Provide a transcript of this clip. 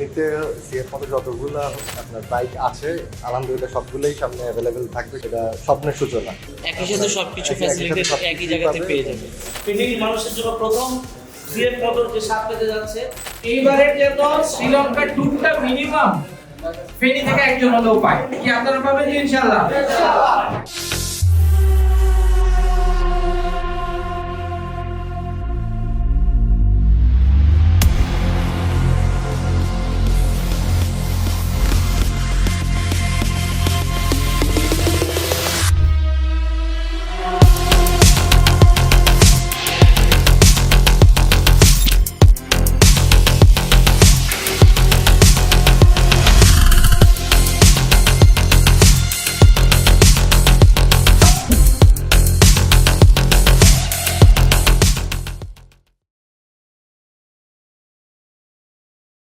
ফেনীতে সিএফ মতো যতগুলো আপনার বাইক আছে আলহামদুলিল্লাহ সবগুলোই সামনে অ্যাভেলেবেল থাকবে, সেটা স্বপ্নের সূচনা। একই সাথে সবকিছু একই সাথে ফ্যাসিলিটি সবকিছু একই জায়গাতে পাবে। পেয়ে যাবে। ফেনীর মানুষের জন্য প্রথম সিএফ মোটর যে স্বাদ পেতে যাচ্ছে, এইবারের জন্য শ্রীলঙ্কার টুরটা মিনিমাম ফেনী থেকে একজন হলেও পায়। কি আপনারা পাবেন ইনশাআল্লাহ?